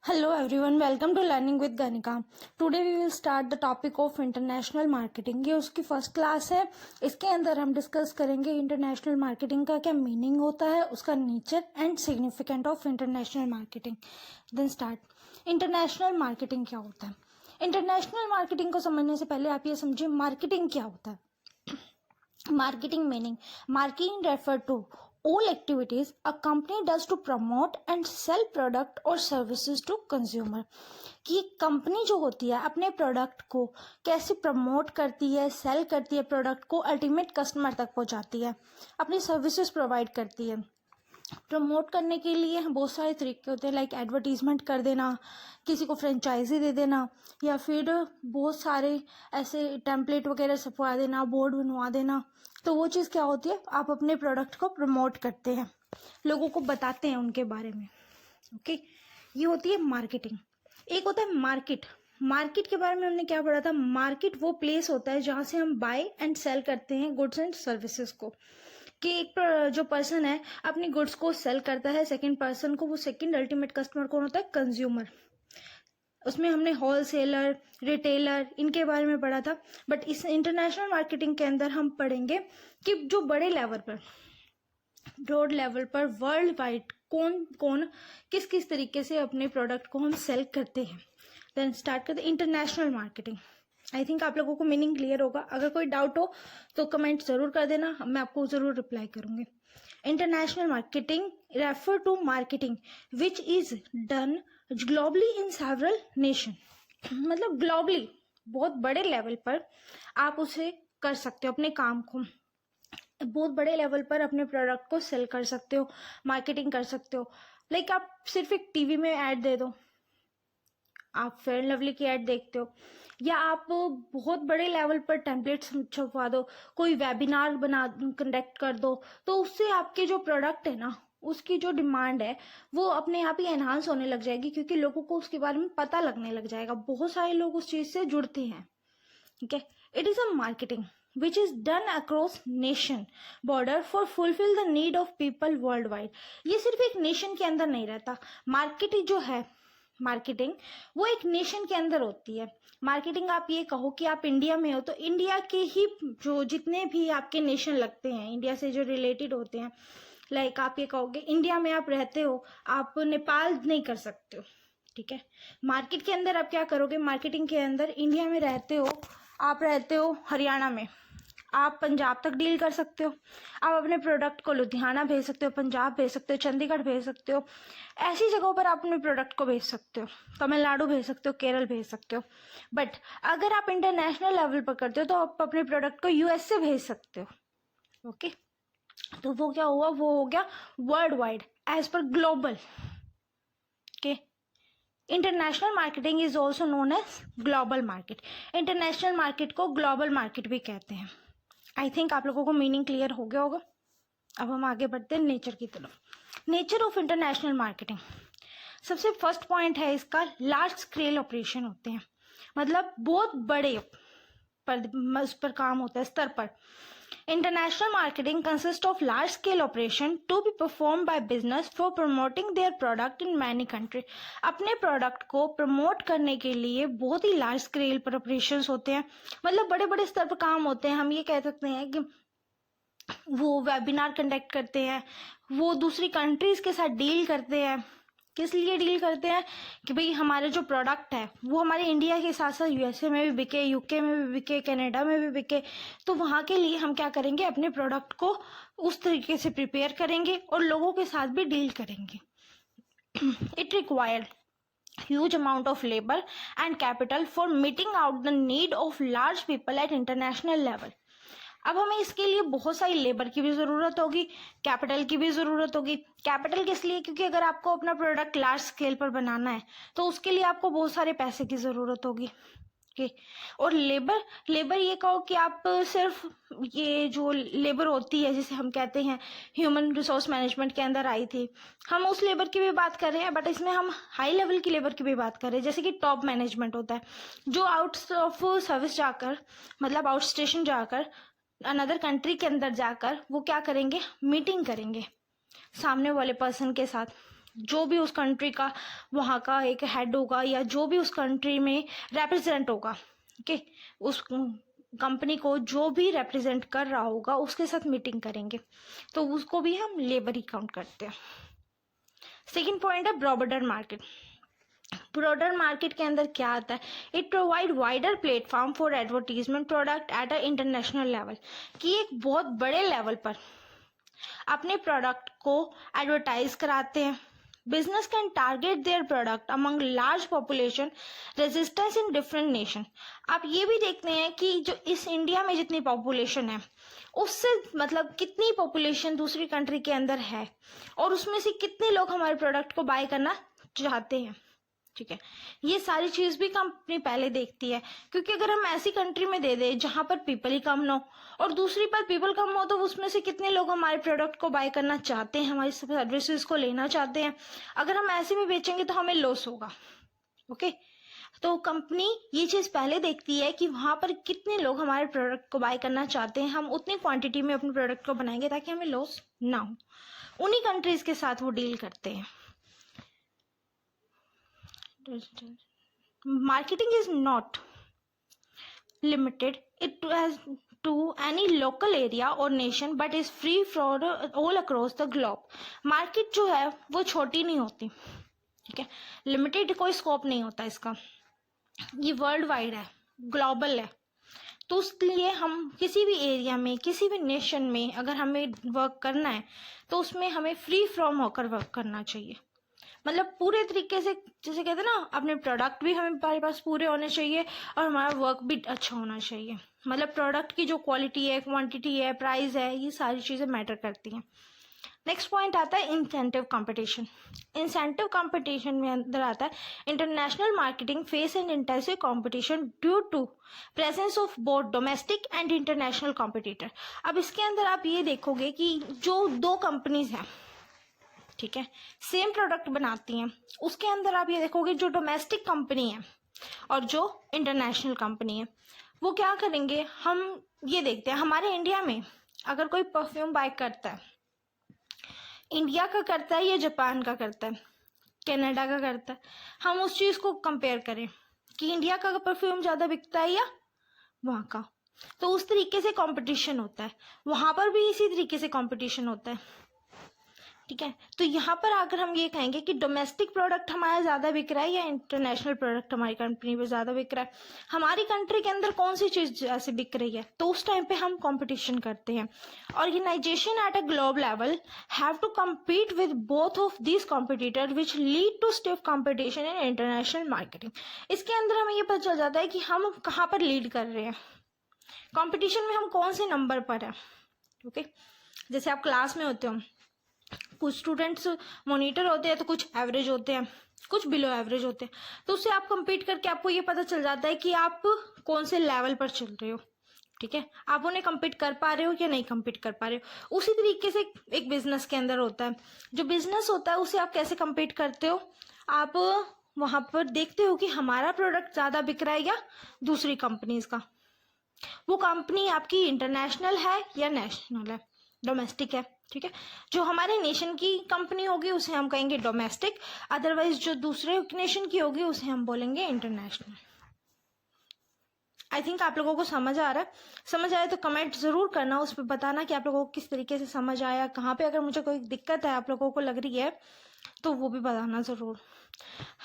Hello everyone, welcome to Learning with Ganika. Today we will start the topic of international marketing. ये उसकी first class है. इसके अंदर हम डिस्कस करेंगे इंटरनेशनल मार्केटिंग का क्या मीनिंग होता है, उसका nature and significant of international marketing. Then start. International marketing क्या होता है? इंटरनेशनल मार्केटिंग को समझने से पहले आप ये समझिए मार्केटिंग क्या होता है. Marketing meaning. Marketing refer to all activities a company does to promote and sell product or services to consumer. कि कंपनी जो होती है अपने प्रोडक्ट को कैसे प्रमोट करती है, सेल करती है, प्रोडक्ट को अल्टीमेट कस्टमर तक पहुंचाती है, अपनी सर्विसेज प्रोवाइड करती है. प्रमोट करने के लिए बहुत सारे तरीके होते हैं, लाइक एडवर्टीजमेंट कर देना, किसी को फ्रेंचाइजी दे देना, या फिर बहुत सारे ऐसे टेम्पलेट वगैरह छपवा देना, बोर्ड बनवा देना. तो वो चीज़ क्या होती है, आप अपने प्रोडक्ट को प्रमोट करते हैं, लोगों को बताते हैं उनके बारे में. ओके, ये होती है मार्केटिंग. एक होता है मार्केट. मार्केट के बारे में हमने क्या पढ़ा था? मार्केट वो प्लेस होता है जहाँ से हम बाय एंड सेल करते हैं गुड्स एंड सर्विसेज को. कि एक जो पर्सन है अपनी गुड्स को सेल करता है सेकंड पर्सन को, वो सेकंड अल्टीमेट कस्टमर कौन होता है? कंज्यूमर. उसमें हमने होलसेलर, रिटेलर, इनके बारे में पढ़ा था. बट इस इंटरनेशनल मार्केटिंग के अंदर हम पढ़ेंगे कि जो बड़े लेवल पर, ब्रॉड लेवल पर, वर्ल्ड वाइड कौन कौन किस किस तरीके से अपने प्रोडक्ट को हम सेल करते हैं. देन स्टार्ट करते इंटरनेशनल मार्केटिंग. आई थिंक आप लोगों को मीनिंग क्लियर होगा. अगर कोई डाउट हो तो कमेंट जरूर कर देना, मैं आपको जरूर रिप्लाई करूंगी. International marketing refer to marketing which is done globally in several nation. मतलब ग्लोबली बहुत बड़े लेवल पर आप उसे कर सकते हो, अपने काम को बहुत बड़े लेवल पर अपने प्रोडक्ट को सेल कर सकते हो, मार्केटिंग कर सकते हो. लाइक आप सिर्फ एक टीवी में ऐड दे दो, आप फेयर एंड लवली की ऐड देखते हो, या आप बहुत बड़े लेवल पर टेम्पलेट्स छपवा दो, कोई वेबिनार बना कंडक्ट कर दो, तो उससे आपके जो प्रोडक्ट है ना, उसकी जो डिमांड है वो अपने आप ही एनहांस होने लग जाएगी, क्योंकि लोगों को उसके बारे में पता लगने लग जाएगा. बहुत सारे लोग उस चीज से जुड़ते हैं. ठीक है, it is a marketing which is done across nation border for fulfill the need of people worldwide. ये सिर्फ एक नेशन के अंदर नहीं रहता. मार्केट जो है, मार्केटिंग वो एक नेशन के अंदर होती है. मार्केटिंग आप ये कहो कि आप इंडिया में हो तो इंडिया के ही जो जितने भी आपके नेशन लगते हैं, इंडिया से जो रिलेटेड होते हैं, लाइक आप ये कहोगे इंडिया में आप रहते हो, आप नेपाल नहीं कर सकते हो. ठीक है, मार्केट के अंदर आप क्या करोगे? मार्केटिंग के अंदर इंडिया में रहते हो, आप रहते हो हरियाणा में, आप पंजाब तक डील कर सकते हो. आप अपने प्रोडक्ट को लुधियाना भेज सकते हो, पंजाब भेज सकते हो, चंडीगढ़ भेज सकते हो. ऐसी जगहों पर आप अपने प्रोडक्ट को भेज सकते हो. तमिलनाडु भेज सकते हो, केरल भेज सकते हो. बट अगर आप इंटरनेशनल लेवल पर करते हो तो आप अपने प्रोडक्ट को यूएस से भेज सकते हो. ओके, तो वो क्या हुआ? वो हो गया world wide as per global. Okay, international marketing is also known as global market. International market को ग्लोबल मार्केट भी कहते हैं. आई थिंक आप लोगों को मीनिंग क्लियर हो गया होगा. अब हम आगे बढ़ते हैं नेचर की तरफ. Nature of international marketing. सबसे फर्स्ट पॉइंट है इसका, लार्ज स्केल ऑपरेशन होते हैं. मतलब बहुत बड़े पर उस पर काम होता है, स्तर पर. International marketing consists of large scale operation to be performed by business for promoting their product in many countries. अपने प्रोडक्ट को प्रमोट करने के लिए बहुत ही लार्ज स्केल पर ऑपरेशंस होते हैं. मतलब बड़े बड़े स्तर पर काम होते हैं. हम ये कह सकते हैं कि वो वेबिनार कंडक्ट करते हैं, वो दूसरी कंट्रीज के साथ डील करते हैं. किस लिए डील करते हैं? कि भाई हमारे जो प्रोडक्ट है वो हमारे इंडिया के साथ साथ यूएसए में भी बिके, यूके में भी बिके, कनाडा में भी बिके. तो वहाँ के लिए हम क्या करेंगे? अपने प्रोडक्ट को उस तरीके से प्रिपेयर करेंगे और लोगों के साथ भी डील करेंगे. It required huge amount of labor and capital for meeting out the need of large people at international level. अब हमें इसके लिए बहुत सारी लेबर की भी ज़रूरत होगी, कैपिटल की भी ज़रूरत होगी. कैपिटल किस लिए? क्योंकि अगर आपको अपना प्रोडक्ट लार्ज स्केल पर बनाना है तो उसके लिए आपको बहुत सारे पैसे की ज़रूरत होगी. ओके, और लेबर ये कहो कि आप सिर्फ ये जो लेबर होती है जिसे हम कहते हैं ह्यूमन रिसोर्स मैनेजमेंट के अंदर आई थी, हम उस लेबर की भी बात कर रहे हैं. बट इसमें हम हाई लेवल की लेबर की भी बात कर रहे हैं, जैसे कि टॉप मैनेजमेंट होता है जो आउट ऑफ सर्विस जाकर, मतलब आउट स्टेशन जाकर, अनदर कंट्री के अंदर जाकर वो क्या करेंगे? मीटिंग करेंगे सामने वाले पर्सन के साथ. जो भी उस कंट्री का वहाँ का एक हेड होगा या जो भी उस कंट्री में रिप्रेजेंट होगा, ओके, उस कंपनी को जो भी रिप्रेजेंट कर रहा होगा उसके साथ मीटिंग करेंगे, तो उसको भी हम लेबर ही काउंट करते हैं। सेकेंड पॉइंट है ब्रॉडर मार्केट। ब्रॉडर मार्केट के अंदर क्या आता है? It provide wider platform for advertisement product at a international level, कि एक बहुत बड़े लेवल पर अपने प्रोडक्ट को एडवर्टाइज कराते हैं। Business can target their product among large population resistance in different nation. आप ये भी देखते हैं कि जो इस इंडिया में जितनी पॉपुलेशन है उससे मतलब कितनी पॉपुलेशन दूसरी कंट्री के अंदर है और उसमें से कितने लोग हमारे प्रोडक्ट को बाय करना चाहते हैं। ठीक है, ये सारी चीज भी कंपनी पहले देखती है, क्योंकि अगर हम ऐसी कंट्री में दे दे जहां पर पीपल ही कम ना हो और दूसरी पर पीपल कम हो, तो उसमें से कितने लोग हमारे प्रोडक्ट को बाय करना चाहते हैं, हमारी सर्विसेज को लेना चाहते हैं। अगर हम ऐसे में बेचेंगे तो हमें लॉस होगा। ओके, तो कंपनी ये चीज पहले देखती है कि वहां पर कितने लोग हमारे प्रोडक्ट को बाय करना चाहते हैं, हम उतनी क्वांटिटी में अपने प्रोडक्ट को बनाएंगे ताकि हमें लॉस ना हो। उन्हीं कंट्रीज के साथ वो डील करते हैं। Marketing is not limited to any local area or nation but is free for all across the globe. Market जो है वो छोटी नहीं होती, ठीक है, लिमिटेड कोई स्कोप नहीं होता इसका, ये वर्ल्ड वाइड है, ग्लोबल है। तो उसके हम किसी भी एरिया में किसी भी नेशन में अगर हमें वर्क करना है तो उसमें हमें फ्री फ्रॉम होकर वर्क करना चाहिए। मतलब पूरे तरीके से, जैसे कहते हैं ना, अपने प्रोडक्ट भी हमारे पास पूरे होने चाहिए और हमारा वर्क भी अच्छा होना चाहिए। मतलब प्रोडक्ट की जो क्वालिटी है, क्वांटिटी है, प्राइस है, ये सारी चीज़ें मैटर करती हैं। नेक्स्ट पॉइंट आता है इंसेंटिव कंपटीशन। इंसेंटिव कंपटीशन में अंदर आता है international marketing face and intensive competition due to presence of both domestic and international competitor. अब इसके अंदर आप ये देखोगे कि जो दो कंपनीज हैं, ठीक है, सेम प्रोडक्ट बनाती हैं, उसके अंदर आप ये देखोगे जो डोमेस्टिक कंपनी है और जो इंटरनेशनल कंपनी है वो क्या करेंगे। हम ये देखते हैं हमारे इंडिया में अगर कोई परफ्यूम बाय करता है, इंडिया का करता है या जापान का करता है, कनाडा का करता है, हम उस चीज़ को कंपेयर करें कि इंडिया का परफ्यूम ज़्यादा बिकता है या वहाँ का, तो उस तरीके से कंपटीशन होता है। वहाँ पर भी इसी तरीके से कंपटीशन होता है, ठीक है। तो यहाँ पर आकर हम ये कहेंगे कि डोमेस्टिक प्रोडक्ट हमारा ज़्यादा बिक रहा है या इंटरनेशनल प्रोडक्ट हमारी कंपनी में ज़्यादा बिक रहा है, हमारी कंट्री के अंदर कौन सी चीज़ ऐसे बिक रही है, तो उस टाइम पे हम कंपटीशन करते हैं। Organization at a globe level have to compete with both of this competitor which lead to stiff competition in international marketing. इसके अंदर हमें ये पता चल जाता है कि हम कहाँ पर लीड कर रहे हैं, कॉम्पिटिशन में हम कौन से नंबर पर हैं। ओके, जैसे आप क्लास में होते हो, कुछ स्टूडेंट्स मॉनिटर होते हैं तो कुछ एवरेज होते हैं, कुछ बिलो एवरेज होते हैं, तो उससे आप compete करके आपको ये पता चल जाता है कि आप कौन से लेवल पर चल रहे हो, ठीक है, आप उन्हें compete कर पा रहे हो या नहीं compete कर पा रहे हो। उसी तरीके से एक बिजनेस के अंदर होता है, जो बिजनेस होता है उसे आप कैसे compete करते हो, आप वहां पर देखते हो कि हमारा प्रोडक्ट ज़्यादा बिक रहा है या दूसरी कंपनीज का। वो कंपनी आपकी इंटरनेशनल है या नेशनल है, डोमेस्टिक है, ठीक है। जो हमारे नेशन की कंपनी होगी उसे हम कहेंगे डोमेस्टिक, अदरवाइज जो दूसरे नेशन की होगी उसे हम बोलेंगे इंटरनेशनल। आई थिंक आप लोगों को समझ आ रहा है, समझ आया तो कमेंट जरूर करना, उस पर बताना कि आप लोगों को किस तरीके से समझ आया, कहाँ पे अगर मुझे कोई दिक्कत है आप लोगों को लग रही है तो वो भी बताना जरूर।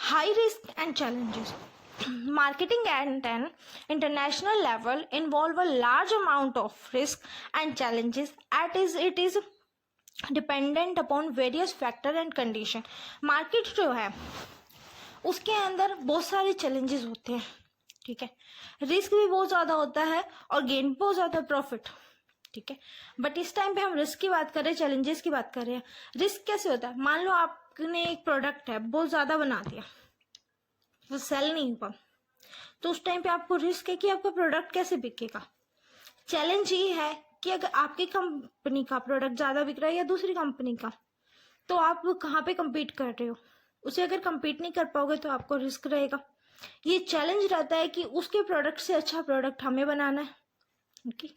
High risk and challenges. Marketing at an international level involve a large amount of risk and challenges as it is dependent upon various factor and condition। Market जो है उसके अंदर बहुत सारे चैलेंजेस होते हैं, ठीक है, रिस्क भी बहुत ज़्यादा होता है और गेन भी बहुत ज़्यादा प्रॉफिट, ठीक है। बट इस टाइम पे हम रिस्क की बात कर रहे हैं, चैलेंजेस की बात कर रहे हैं। रिस्क कैसे होता है, मान लो आपने एक प्रोडक्ट है बहुत ज़्यादा बना दिया, वो सेल नहीं हुआ, तो उस टाइम पे आपको रिस्क है कि आपका प्रोडक्ट कैसे बिकेगा। चैलेंज ये है कि अगर आपकी कंपनी का प्रोडक्ट ज़्यादा बिक रहा है या दूसरी कंपनी का, तो आप कहाँ पे compete कर रहे हो, उसे अगर compete नहीं कर पाओगे तो आपको रिस्क रहेगा। ये चैलेंज रहता है कि उसके प्रोडक्ट से अच्छा प्रोडक्ट हमें बनाना है। Okay,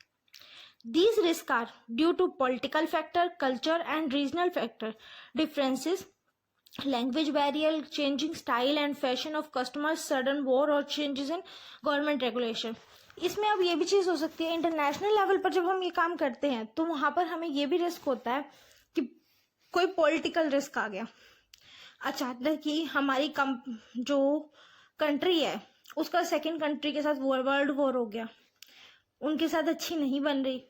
these risks are due to political factor, culture and regional factor differences language barrier, changing style and fashion of customers, sudden war और चेंजेस इन गवर्नमेंट रेगुलेशन। इसमें अब ये भी चीज़ हो सकती है, इंटरनेशनल लेवल पर जब हम ये काम करते हैं तो वहाँ पर हमें ये भी रिस्क होता है कि कोई पॉलिटिकल रिस्क आ गया, अचानक ही हमारी जो कंट्री है उसका सेकेंड कंट्री के साथ वर्ल्ड वॉर हो गया, उनके साथ अच्छी नहीं बन रही,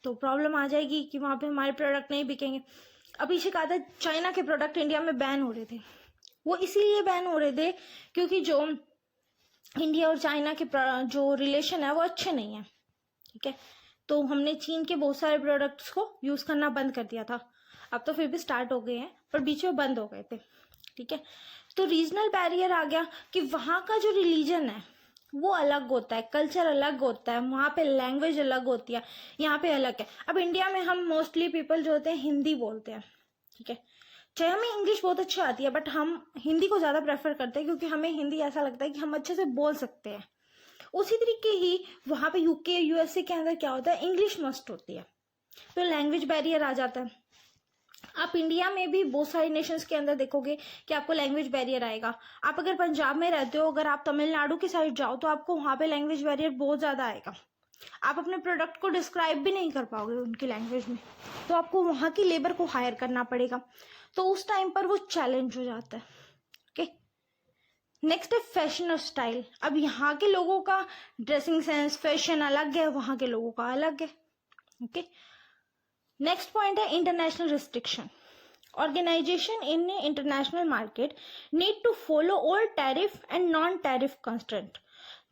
तो प्रॉब्लम आ जाएगी कि वहाँ पे हमारे प्रोडक्ट नहीं बिकेंगे। अब पीछे कहा था चाइना के प्रोडक्ट इंडिया में बैन हो रहे थे, वो इसीलिए बैन हो रहे थे क्योंकि जो इंडिया और चाइना के जो रिलेशन है वो अच्छे नहीं है, ठीक है। तो हमने चीन के बहुत सारे प्रोडक्ट्स को यूज़ करना बंद कर दिया था, अब तो फिर भी स्टार्ट हो गए हैं पर बीच में बंद हो गए थे, ठीक है। तो रीजनल बैरियर आ गया कि वहाँ का जो रिलीजन है वो अलग होता है, कल्चर अलग होता है, वहाँ पे लैंग्वेज अलग होती है, यहाँ पे अलग है। अब इंडिया में हम मोस्टली पीपल जो होते हैं हिंदी बोलते हैं, ठीक है, चाहे हमें इंग्लिश बहुत अच्छी आती है बट हम हिंदी को ज़्यादा प्रेफर करते हैं क्योंकि हमें हिंदी ऐसा लगता है कि हम अच्छे से बोल सकते हैं। उसी तरीके ही वहाँ पे यूके यूएसए के अंदर क्या होता है, इंग्लिश मस्ट होती है, तो लैंग्वेज बैरियर आ जाता है। आप इंडिया में भी बहुत सारे नेशंस के अंदर देखोगे कि आपको लैंग्वेज बैरियर आएगा। आप अगर पंजाब में रहते हो, अगर आप तमिलनाडु की साइड जाओ तो आपको वहाँ पे लैंग्वेज बैरियर बहुत ज़्यादा आएगा, आप अपने प्रोडक्ट को डिस्क्राइब भी नहीं कर पाओगे उनकी लैंग्वेज में, तो आपको वहाँ की लेबर को हायर करना पड़ेगा, तो उस टाइम पर वो चैलेंज हो जाता है। ओके, नेक्स्ट है फैशन और स्टाइल। अब यहाँ के लोगों का ड्रेसिंग सेंस, फैशन अलग है, वहाँ के लोगों का अलग है। ओके, नेक्स्ट पॉइंट है international restriction. Organization in international market need to follow all tariff and non-tariff constraint.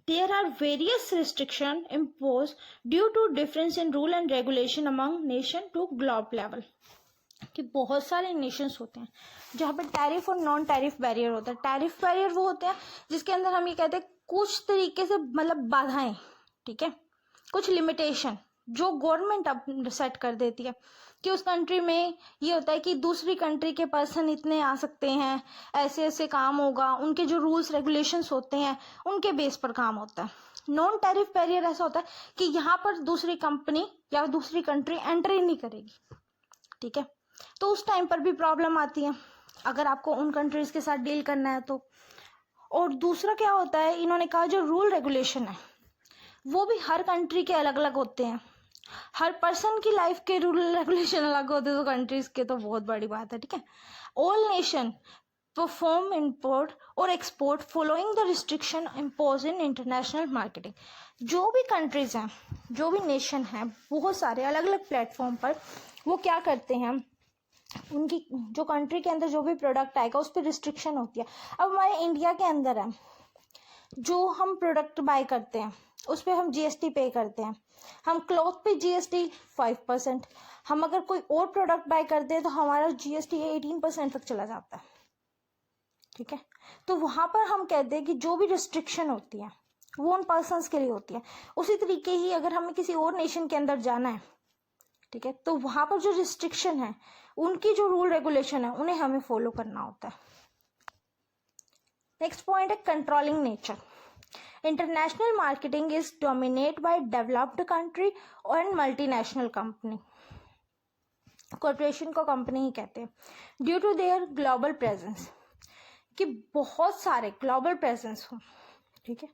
There are various restrictions imposed due to difference in rule and regulation among nation to globe level. कि बहुत सारे Nations होते हैं जहाँ पे tariff और non tariff barrier होता है। टैरिफ बैरियर वो होते हैं जिसके अंदर हम ये कहते हैं कुछ तरीके से मतलब बाधाएं, ठीक है, कुछ लिमिटेशन जो गवर्नमेंट अब सेट कर देती है कि उस कंट्री में ये होता है कि दूसरी कंट्री के पर्सन इतने आ सकते हैं, ऐसे ऐसे काम होगा, उनके जो रूल्स रेगुलेशंस होते हैं उनके बेस पर काम होता है। नॉन टैरिफ बैरियर ऐसा होता है कि यहाँ पर दूसरी कंपनी या दूसरी कंट्री एंट्री नहीं करेगी, ठीक है, तो उस टाइम पर भी प्रॉब्लम आती है अगर आपको उन कंट्रीज के साथ डील करना है तो। और दूसरा क्या होता है, इन्होंने कहा जो रूल रेगुलेशन है वो भी हर कंट्री के अलग अलग होते हैं, हर पर्सन की लाइफ के रूल रेगुलेशन अलग होते हैं, तो कंट्रीज के तो बहुत बड़ी बात है, ठीक है। ऑल नेशन परफॉर्म इंपोर्ट और export following the restriction impose in international marketing. जो भी कंट्रीज हैं, जो भी नेशन हैं, बहुत सारे अलग अलग प्लेटफॉर्म पर वो क्या करते हैं, उनकी जो कंट्री के अंदर जो भी प्रोडक्ट आएगा उस पर रिस्ट्रिक्शन होती है। अब हमारे इंडिया के अंदर है, जो हम प्रोडक्ट बाय करते हैं उस पर हम जीएसटी पे करते हैं, हम क्लॉथ पे जीएसटी 5%, हम अगर कोई और प्रोडक्ट बाय करते हैं तो हमारा जीएसटी 18% तक चला जाता है, ठीक है। तो वहाँ पर हम कहते हैं कि जो भी रिस्ट्रिक्शन होती है वो उन पर्सन्स के लिए होती है। उसी तरीके ही अगर हमें किसी और नेशन के अंदर जाना है, ठीक है, तो वहाँ पर जो रिस्ट्रिक्शन है, उनकी जो रूल रेगुलेशन है, उन्हें हमें फॉलो करना होता है। नेक्स्ट पॉइंट है controlling nature. International marketing is dominate by developed country और मल्टीनेशनल कंपनी, कॉर्पोरेशन को कंपनी ही कहते हैं, due to their global presence, कि बहुत सारे ग्लोबल प्रेजेंस हो, ठीक है,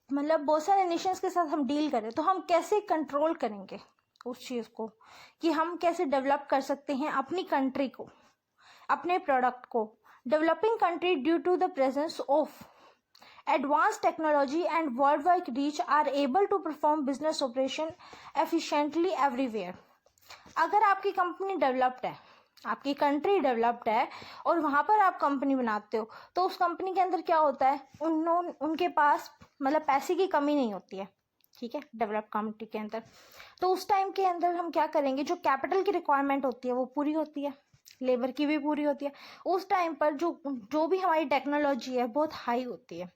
मतलब बहुत सारे नेशंस के साथ हम डील करें, तो हम कैसे कंट्रोल करेंगे उस चीज़ को, कि हम कैसे डेवलप कर सकते हैं अपनी कंट्री को, अपने प्रोडक्ट को। Developing country due to the presence of advanced technology and worldwide reach are able to perform business operation efficiently everywhere. अगर आपकी कंपनी डेवलप्ड है, आपकी कंट्री डेवलप्ड है और वहाँ पर आप कंपनी बनाते हो, तो उस कंपनी के अंदर क्या होता है, उनके पास मतलब पैसे की कमी नहीं होती है, ठीक है, डेवलप कंट्री के अंदर। तो उस टाइम के अंदर हम क्या करेंगे, जो कैपिटल की रिक्वायरमेंट होती है वो पूरी होती है, लेबर की भी पूरी होती है। उस टाइम पर जो भी हमारी टेक्नोलॉजी है बहुत हाई होती है।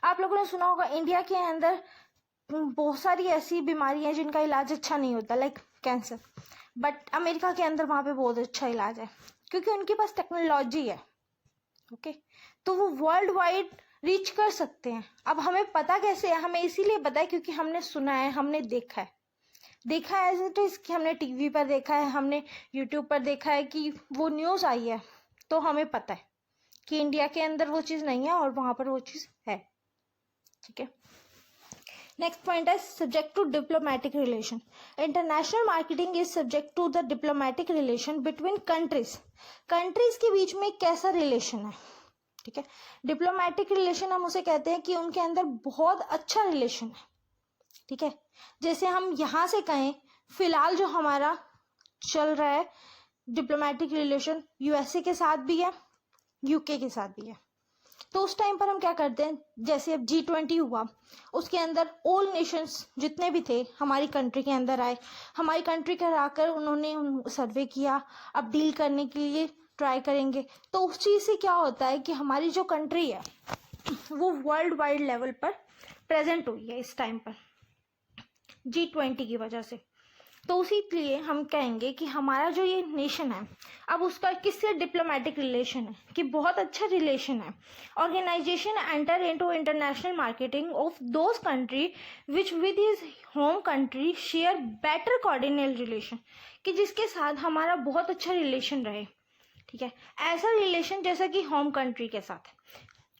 आप लोगों ने सुना होगा इंडिया के अंदर बहुत सारी ऐसी बीमारियां हैं जिनका इलाज अच्छा नहीं होता, लाइक कैंसर, बट अमेरिका के अंदर वहाँ पे बहुत अच्छा इलाज है क्योंकि उनके पास टेक्नोलॉजी है, ओके, तो वो वर्ल्ड वाइड रीच कर सकते हैं। अब हमें पता कैसे है, हमें इसीलिए पता है क्योंकि हमने सुना है, हमने देखा है एज इट इज, कि हमने टीवी पर देखा है, हमने यूट्यूब पर देखा है कि वो न्यूज़ आई है, तो हमें पता है कि इंडिया के अंदर वो चीज़ नहीं है और वहाँ पर वो चीज़ है। ठीक है, नेक्स्ट पॉइंट है subject to diplomatic relation. International marketing is subject to the diplomatic relation between countries. Countries के बीच में कैसा रिलेशन है। ठीक है, डिप्लोमेटिक रिलेशन हम उसे कहते हैं कि उनके अंदर बहुत अच्छा रिलेशन है। ठीक है, जैसे हम यहाँ से कहें फिलहाल जो हमारा चल रहा है डिप्लोमेटिक रिलेशन यूएसए के साथ भी है, यूके के साथ भी है। तो उस टाइम पर हम क्या करते हैं, जैसे अब G20 हुआ, उसके अंदर ऑल नेशंस जितने भी थे हमारी कंट्री के अंदर आए, हमारी कंट्री के आकर उन्होंने सर्वे किया, अब डील करने के लिए ट्राई करेंगे। तो उस चीज़ से क्या होता है कि हमारी जो कंट्री है वो वर्ल्ड वाइड लेवल पर प्रेजेंट हुई है इस टाइम पर G20 की वजह से। तो उसी लिए हम कहेंगे कि हमारा जो ये नेशन है अब उसका किससे डिप्लोमेटिक रिलेशन है कि बहुत अच्छा रिलेशन है। Organization enter into international marketing of those country which with his home country share better coordinate relation, कि जिसके साथ हमारा बहुत अच्छा रिलेशन रहे। ठीक है, ऐसा रिलेशन जैसा कि होम कंट्री के साथ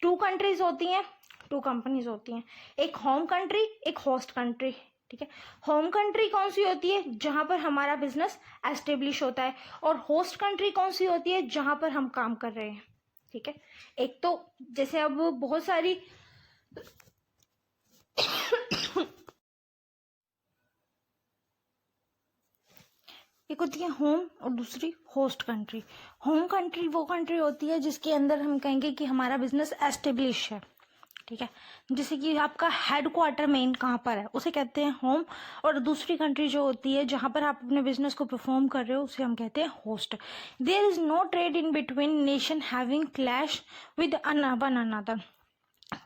2 कंट्रीज होती हैं, 2 कंपनीज होती हैं, एक होम कंट्री एक होस्ट कंट्री। ठीक है, होम कंट्री कौन सी होती है जहां पर हमारा बिजनेस एस्टेब्लिश होता है, और होस्ट कंट्री कौन सी होती है जहां पर हम काम कर रहे हैं। ठीक है, एक तो जैसे अब बहुत सारी एक होती है होम और दूसरी होस्ट कंट्री। होम कंट्री वो कंट्री होती है जिसके अंदर हम कहेंगे कि हमारा बिजनेस एस्टेब्लिश है। ठीक है, जैसे कि आपका हेडक्वार्टर मेन कहाँ पर है उसे कहते हैं होम, और दूसरी कंट्री जो होती है जहाँ पर आप अपने बिजनेस को परफॉर्म कर रहे हो उसे हम कहते हैं host. There is no trade in between nation having clash with one another,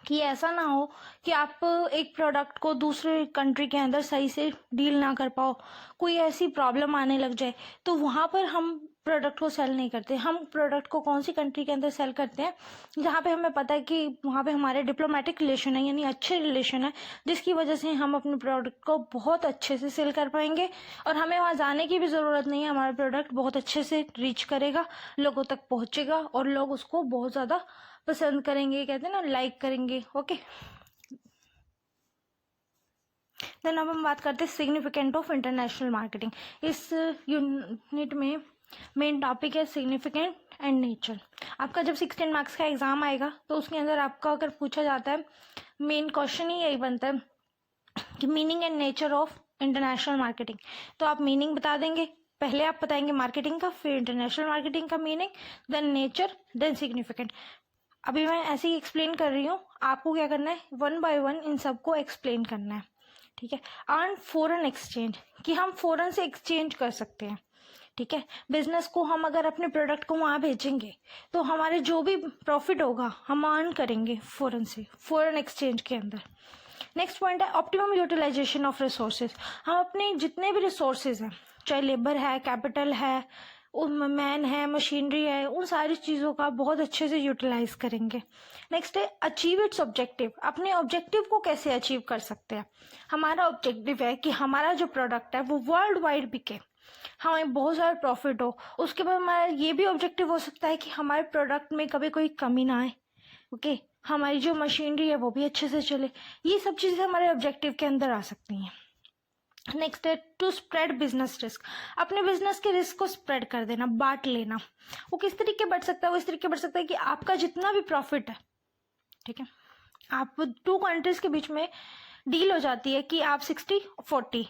कि ऐसा ना हो कि आप एक प्रोडक्ट को दूसरे कंट्री के अंदर सही से डील ना कर पाओ, कोई ऐसी प्रॉब्लम आने लग जाए, तो वहाँ पर हम प्रोडक्ट को सेल नहीं करते। हम प्रोडक्ट को कौन सी कंट्री के अंदर सेल करते हैं जहाँ पे हमें पता है कि वहाँ पे हमारे डिप्लोमेटिक रिलेशन है, यानी अच्छे रिलेशन है, जिसकी वजह से हम अपने प्रोडक्ट को बहुत अच्छे से सेल कर पाएंगे और हमें वहाँ जाने की भी ज़रूरत नहीं है। हमारा प्रोडक्ट बहुत अच्छे से रीच करेगा, लोगों तक पहुँचेगा और लोग उसको बहुत ज़्यादा पसंद करेंगे, कहते हैं ना लाइक करेंगे। ओके, देन अब हम बात करते हैं सिग्निफिकेंट ऑफ इंटरनेशनल मार्केटिंग। इस यूनिट में मेन टॉपिक है सिग्निफिकेंट एंड नेचर। आपका जब 16 मार्क्स का एग्जाम आएगा तो उसके अंदर आपका अगर पूछा जाता है मेन क्वेश्चन ही यही बनता है कि meaning and nature of international marketing, तो आप मीनिंग बता देंगे, पहले आप बताएंगे मार्केटिंग का, फिर इंटरनेशनल मार्केटिंग का meaning, then nature, then significant. अभी मैं ऐसे ही एक्सप्लेन कर रही हूँ, आपको क्या करना है 1 बाय 1 इन सबको एक्सप्लेन करना है। ठीक है, अर्न फॉरेन एक्सचेंज, कि हम फॉरेन से एक्सचेंज कर सकते हैं। ठीक है, बिजनेस को हम अगर अपने प्रोडक्ट को वहाँ भेजेंगे तो हमारे जो भी प्रॉफिट होगा हम अर्न करेंगे फॉरेन से, फॉरेन एक्सचेंज के अंदर। नेक्स्ट पॉइंट है ऑप्टिमम यूटिलाइजेशन ऑफ रिसोर्सेज। हम अपने जितने भी रिसोर्सेज हैं, चाहे लेबर है, कैपिटल है, मैन है, मशीनरी है, उन सारी चीज़ों का बहुत अच्छे से यूटिलाइज करेंगे। नेक्स्ट है अचीव इट्स ऑब्जेक्टिव। अपने ऑब्जेक्टिव को कैसे अचीव कर सकते हैं। हमारा ऑब्जेक्टिव है कि हमारा जो प्रोडक्ट है वो वर्ल्ड वाइड बिके, हमें बहुत सारा प्रॉफिट हो। उसके बाद हमारा ये भी ऑब्जेक्टिव हो सकता है कि हमारे प्रोडक्ट में कभी कोई कमी ना आए। ओके, हमारी जो मशीनरी है वो भी अच्छे से चले। ये सब चीज़ें हमारे ऑब्जेक्टिव के अंदर आ सकती हैं। नेक्स्ट है टू स्प्रेड बिजनेस रिस्क। अपने बिजनेस के रिस्क को स्प्रेड कर देना, बांट लेना। वो किस तरीके बढ़ सकता है, वो इस तरीके बढ़ सकता है कि आपका जितना भी प्रॉफिट है, ठीक है, आप 2 कंट्रीज के बीच में डील हो जाती है कि आप 60-40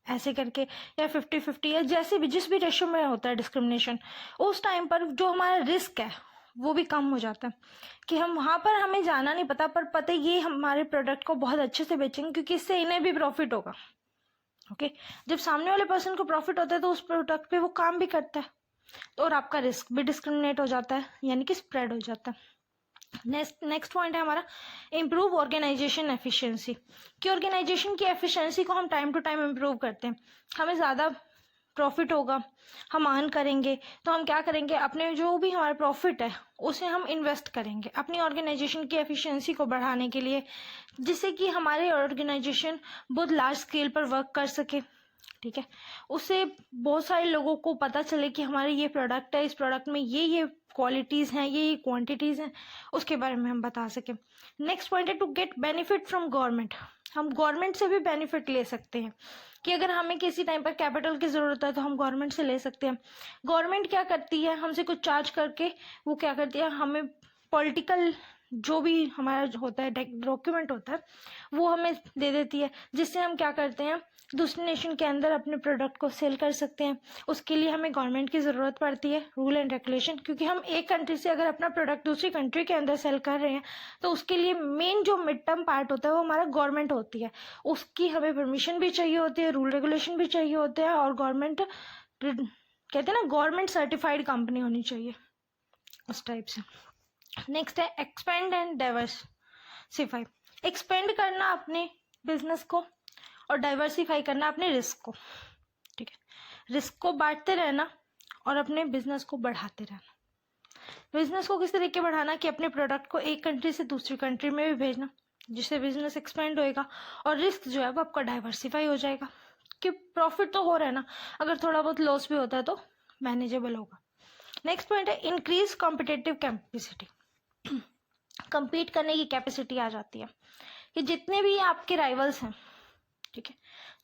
ऐसे करके या 50-50 या जैसे भी जिस भी रेशियो में होता है डिस्क्रिमिनेशन, उस टाइम पर जो हमारा रिस्क है वो भी कम हो जाता है कि हम वहाँ पर हमें जाना नहीं पता, पर पता ये हमारे प्रोडक्ट को बहुत अच्छे से बेचेंगे क्योंकि इससे इन्हें भी प्रॉफिट होगा। ओके, जब सामने वाले पर्सन को प्रॉफिट होता है तो उस प्रोडक्ट पे वो काम भी करता है, तो और आपका रिस्क भी डिस्क्रिमिनेट हो जाता है, यानी कि स्प्रेड हो जाता है। नेक्स्ट पॉइंट है हमारा इम्प्रूव ऑर्गेनाइजेशन एफिशिएंसी, कि ऑर्गेनाइजेशन की एफिशिएंसी को हम टाइम टू टाइम इम्प्रूव करते हैं। हमें ज़्यादा प्रॉफिट होगा, हम अर्न करेंगे, तो हम क्या करेंगे, अपने जो भी हमारा प्रॉफिट है उसे हम इन्वेस्ट करेंगे अपनी ऑर्गेनाइजेशन की एफिशिएंसी को बढ़ाने के लिए, जिससे कि हमारे ऑर्गेनाइजेशन बहुत लार्ज स्केल पर वर्क कर सके। ठीक है, उससे बहुत सारे लोगों को पता चले कि हमारे ये प्रोडक्ट है, इस प्रोडक्ट में ये क्वालिटीज़ हैं, ये क्वांटिटीज़ हैं, उसके बारे में हम बता सकें। नेक्स्ट पॉइंट है to get benefit from government. हम गवर्नमेंट से भी बेनिफिट ले सकते हैं कि अगर हमें किसी टाइम पर कैपिटल की ज़रूरत है तो हम गवर्नमेंट से ले सकते हैं। गवर्नमेंट क्या करती है, हमसे कुछ चार्ज करके वो क्या करती है, हमें पॉलिटिकल जो भी हमारा होता है डॉक्यूमेंट होता है वो हमें दे देती है, जिससे हम क्या करते हैं दूसरे नेशन के अंदर अपने प्रोडक्ट को सेल कर सकते हैं। उसके लिए हमें गवर्नमेंट की ज़रूरत पड़ती है, रूल एंड रेगुलेशन, क्योंकि हम एक कंट्री से अगर अपना प्रोडक्ट दूसरी कंट्री के अंदर सेल कर रहे हैं तो उसके लिए मेन जो मिड टर्म पार्ट होता है वो हमारा गवर्नमेंट होती है। उसकी हमें परमिशन भी चाहिए होती है, रूल रेगुलेशन भी चाहिए होते हैं, और गवर्नमेंट कहते हैं ना गवर्नमेंट सर्टिफाइड कंपनी होनी चाहिए, उस टाइप से। नेक्स्ट है एक्सपेंड एंड डाइवर्सिफाई। एक्सपेंड करना अपने बिजनेस को और डाइवर्सिफाई करना अपने रिस्क को, ठीक है। रिस्क को बांटते रहना और अपने बिजनेस को बढ़ाते रहना। बिजनेस को किस तरीके बढ़ाना कि अपने प्रोडक्ट को एक कंट्री से दूसरी कंट्री में भी भेजना, जिससे बिजनेस एक्सपेंड होएगा, और रिस्क जो है वो आपका डाइवर्सिफाई हो जाएगा कि प्रॉफिट तो हो रहा है ना, अगर थोड़ा बहुत लॉस भी होता है तो मैनेजेबल होगा। नेक्स्ट पॉइंट है इंक्रीज कॉम्पिटिटिव कैपेसिटी। compete करने की कैपेसिटी आ जाती है कि जितने भी आपके राइवल्स हैं, ठीक है,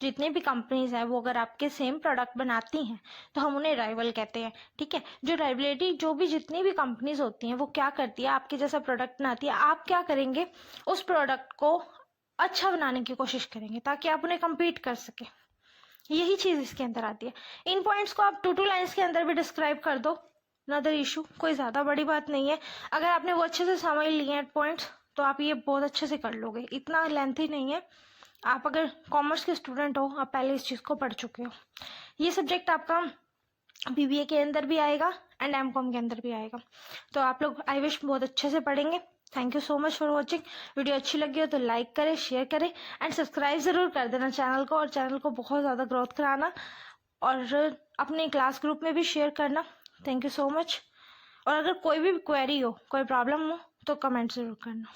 जितने भी कंपनीज हैं वो अगर आपके सेम प्रोडक्ट बनाती हैं तो हम उन्हें राइवल कहते हैं, ठीक है। जो राइवलिटी जो भी जितनी भी कंपनीज होती हैं वो क्या करती है, आपके जैसा प्रोडक्ट बनाती है, आप क्या करेंगे उस प्रोडक्ट को अच्छा बनाने की कोशिश करेंगे ताकि आप उन्हें compete कर सके। यही चीज़ इसके अंदर आती है। इन पॉइंट्स को आप 2 लाइन्स के अंदर भी डिस्क्राइब कर दो, नदर इशू, कोई ज़्यादा बड़ी बात नहीं है। अगर आपने वो अच्छे से समझ लिए हैं पॉइंट्स तो आप ये बहुत अच्छे से कर लोगे, इतना लेंथी नहीं है। आप अगर कॉमर्स के स्टूडेंट हो, आप पहले इस चीज़ को पढ़ चुके हो। ये सब्जेक्ट आपका BBA के अंदर भी आएगा एंड MCOM के अंदर भी आएगा, तो आप लोग आई विश बहुत अच्छे से पढ़ेंगे। Thank you so much for watching. Video अच्छी लगी हो तो लाइक करें, शेयर करें एंड सब्सक्राइब ज़रूर कर देना चैनल को, और चैनल को बहुत ज़्यादा ग्रोथ कराना और अपने क्लास ग्रुप में भी शेयर करना। Thank you so much. और अगर कोई भी क्वेरी हो, कोई प्रॉब्लम हो तो कमेंट ज़रूर करना।